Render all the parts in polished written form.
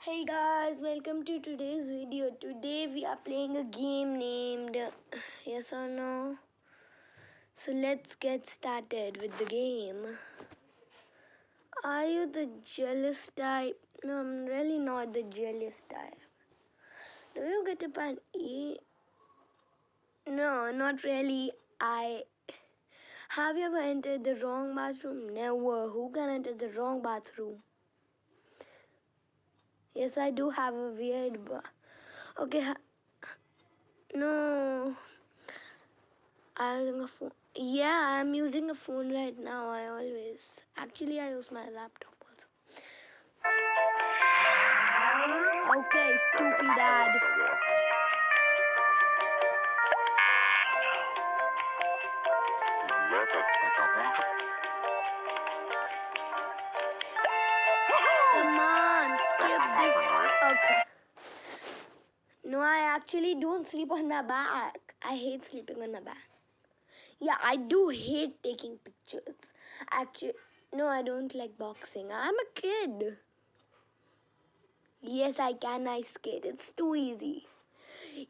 Hey guys, welcome to today's video. Today we are playing a game named Yes or No. So let's get started with the game. Are you the jealous type? No, I'm really not the jealous type. Do you get up and eat? No, not really. Have you ever entered the wrong bathroom? Never. Who can enter the wrong bathroom? Yes, I do have a weird Okay, no. I'm using a phone. Yeah, I'm using a phone right now. Actually, I use my laptop also. Okay, stupid ad. Come on, skip this. Okay. No, I actually don't sleep on my back. I hate sleeping on my back. Yeah, I do hate taking pictures. Actually, no, I don't like boxing. I'm a kid. Yes, I can ice skate. It's too easy.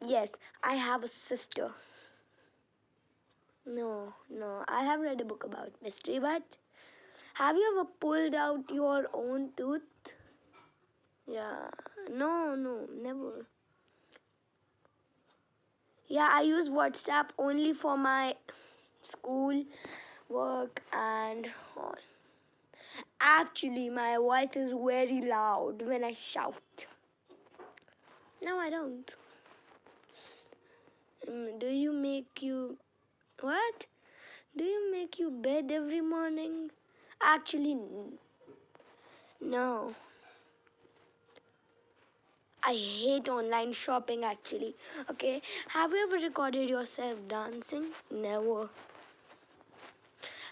Yes, I have a sister. No, I have read a book about mystery, but have you ever pulled out your own tooth? Yeah, no, never. Yeah, I use WhatsApp only for my school work and all. Actually, my voice is very loud when I shout. No, I don't. Do you make you what? Do you make you bed every morning? Actually, no. I hate online shopping actually. Okay, have you ever recorded yourself dancing? Never.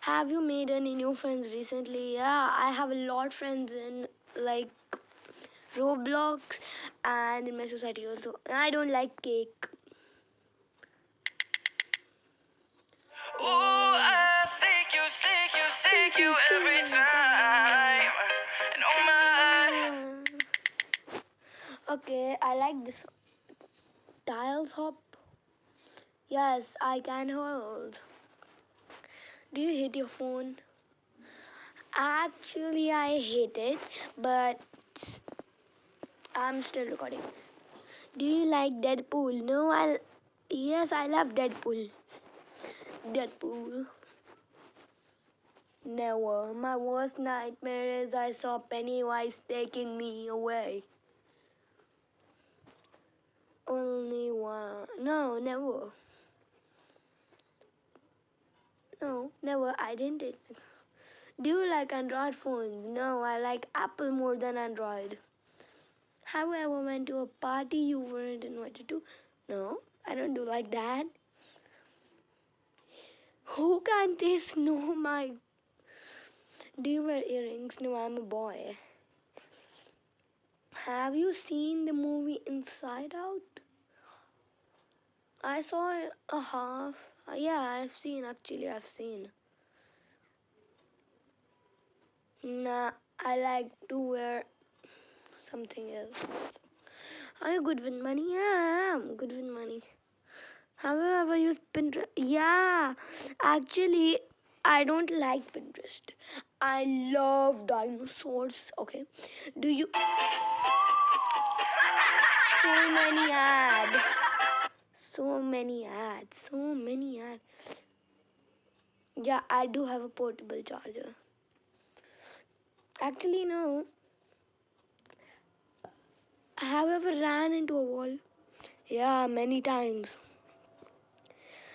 Have you made any new friends recently? Yeah, I have a lot of friends in like Roblox and in my society also. I don't like cake. Ooh, I seek you every time. And oh my. Okay, I like this. Tiles hop. Yes, I can hold. Do you hate your phone? Actually, I hate it, but I'm still recording. Do you like Deadpool? No, yes, I love Deadpool. Deadpool. Never. My worst nightmare is I saw Pennywise taking me away. Only one. No, never. No, never. I didn't. Do you like Android phones? No, I like Apple more than Android. Have you ever went to a party you weren't invited to? No, I don't do like that. Who can't say no, my... Do you wear earrings? No, I'm a boy. Have you seen the movie Inside Out? I saw a half. Yeah, I've seen. Nah, I like to wear something else. Are you good with money? Yeah, I am good with money. Have you ever used Pinterest? Yeah, actually, I don't like Pinterest. I love dinosaurs. Okay, do you? So many ads. So many ads. Yeah, I do have a portable charger. Actually, no. Have you ever ran into a wall? Yeah, many times.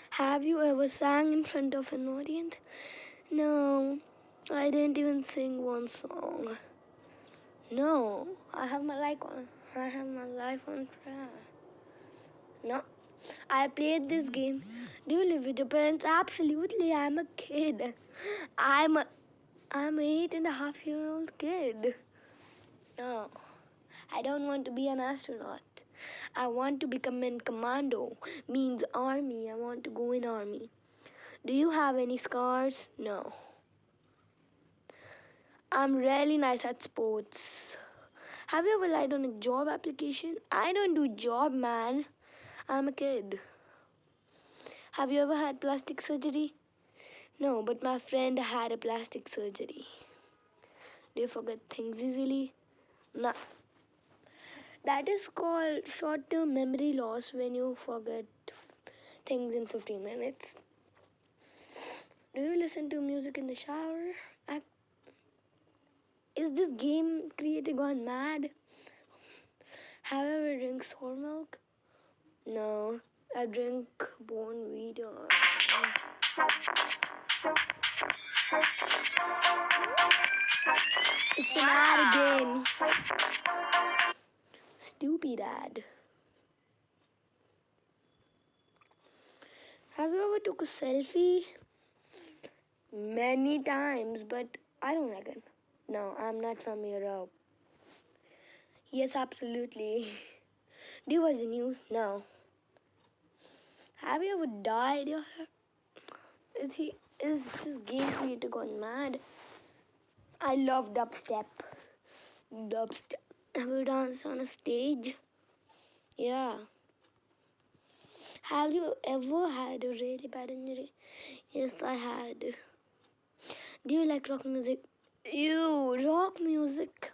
Have you ever sang in front of an audience? No, I didn't even sing one song. No, I have my life on prayer. No, I played this game. Do you live with your parents? Absolutely, I'm a kid. I'm a, I'm 8.5-year-old kid. No, I don't want to be an astronaut. I want to become a commando. Means army. I want to go in army. Do you have any scars? No. I'm really nice at sports. Have you ever lied on a job application? I don't do job, man. I'm a kid. Have you ever had plastic surgery? No, but my friend had a plastic surgery. Do you forget things easily? No. That is called short term memory loss when you forget things in 15 minutes. Do you listen to music in the shower? Is this game creator gone mad? Have you ever drink sour milk? No, I drink bone wheat or it's an ad game. Stupid ad. Have you ever took a selfie? Many times, but I don't like it. No, I'm not from Europe. Yes, absolutely. Do you watch the news? No. Have you ever dyed your hair? Is this game creator gone mad? I love dubstep. Dubstep. Ever danced on a stage? Yeah. Have you ever had a really bad injury? Yes, I had. Do you like rock music? Ew, rock music.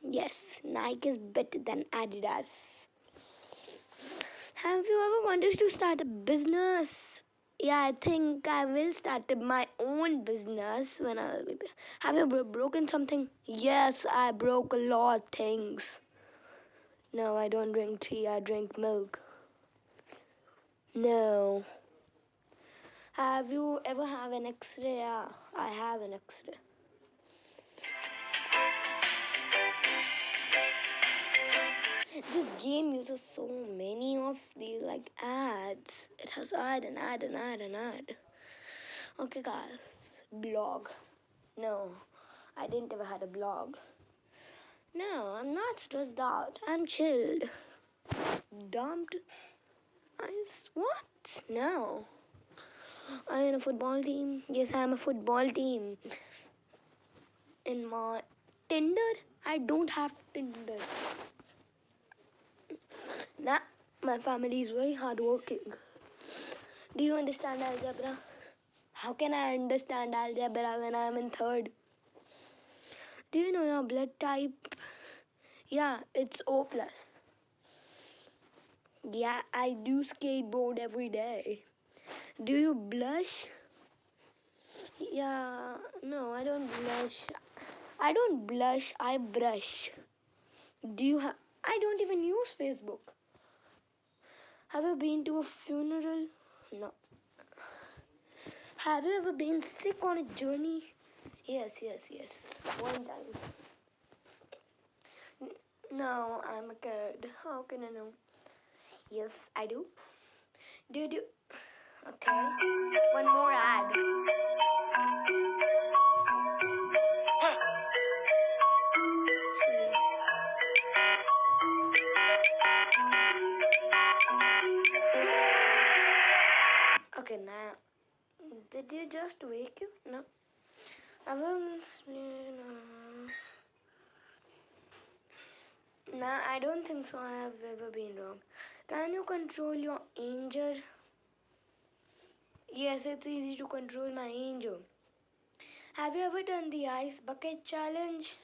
Yes, Nike is better than Adidas. Have you ever wanted to start a business? Yeah, I think I will start my own business when I'll be. Have you ever broken something? Yes, I broke a lot of things. No, I don't drink tea. I drink milk. No. Have you ever have an X-ray? Yeah, I have an X-ray. This game uses so many of these like ads. It has ad and ad and ad and ad. Okay, guys, blog. No, I didn't ever had a blog. No, I'm not stressed out. I'm chilled. Dumped? What? No. I'm in a football team. Yes, I'm a football team. In my Tinder, I don't have Tinder. Nah, my family is very hardworking. Do you understand algebra? How can I understand algebra when I'm in third? Do you know your blood type? Yeah, it's O plus. Yeah, I do skateboard every day. Do you blush? Yeah, no, I don't blush. I don't blush, I brush. Do you have? I don't even use Facebook. Have you been to a funeral? No. Have you ever been sick on a journey? Yes. One time. No, I'm a kid. How can I know? Yes, I do. Do you do? Okay. One more ad. Okay, now, did you just wake you? No. I will. Nah, I don't think so. I have ever been wrong. Can you control your anger? Yes, it's easy to control my anger. Have you ever done the ice bucket challenge?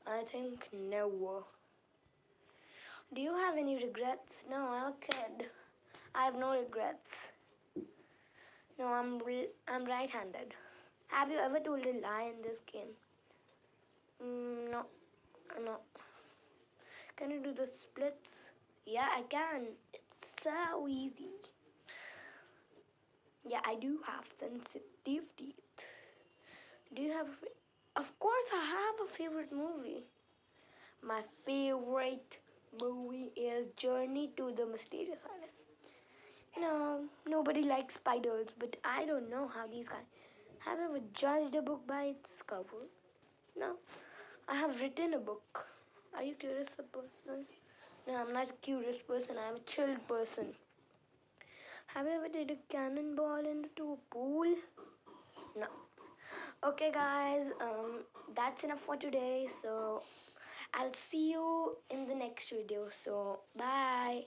I think never. Do you have any regrets? No, I'm a kid. I have no regrets. No, I'm right-handed. Have you ever told a lie in this game? No, no. Can you do the splits? Yeah, I can. It's so easy. Yeah, I do have sensitive teeth. Do you have Of course, I have a favorite movie. My favorite movie is Journey to the Mysterious Island. No, nobody likes spiders, but I don't know how these guys have ever judged a book by its cover. No, I have written a book. Are you curious person? No, I'm not a curious person. I'm a chilled person. Have you ever did a cannonball into a pool? No. Okay, guys. That's that's enough for today. So I'll see you in the next video. So bye.